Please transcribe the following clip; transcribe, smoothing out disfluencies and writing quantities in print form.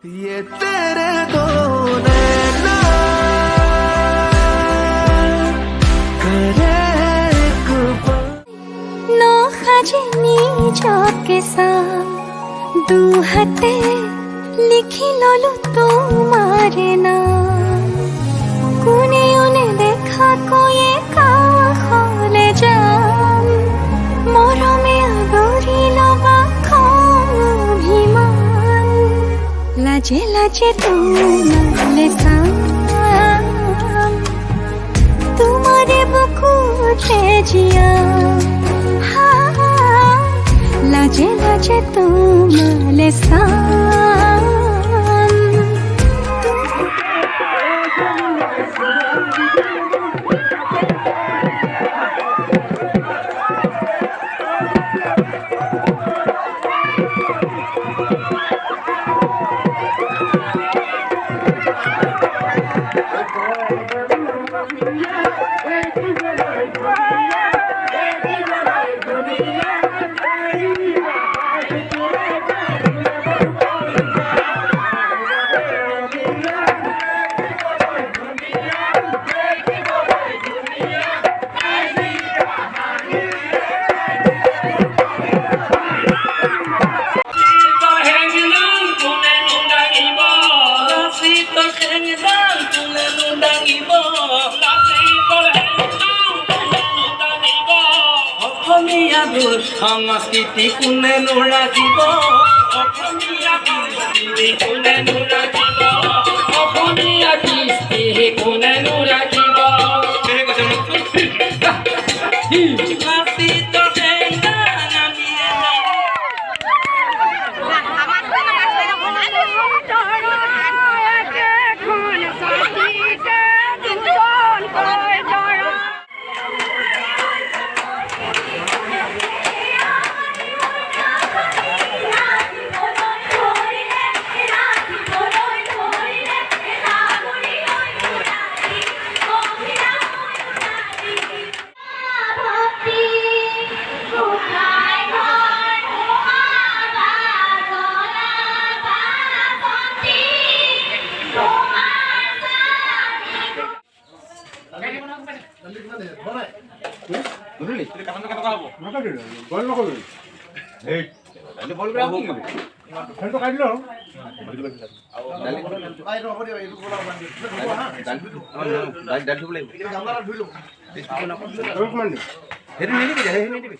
ये तेरे दो नैना करे एक नो खजनी चौके सा दू हते लिखी ललु तुम्हारे नाम कोने उन्हें देखा कोई काखले जाम मोरो में आदोरी लबा अभिमान लाजे लाजे तुम्हारे साम तुम्हारे बुकु जिया लाजे लाजे तुम्हारे साम সংস্কৃতি কোনে নুৰাজিব অসমীয়া সংস্কৃতি কোনে নুৰাজিব অসমীয়া কৃষ্টি কোনে নুৰাজিব সেইটো নিদিবি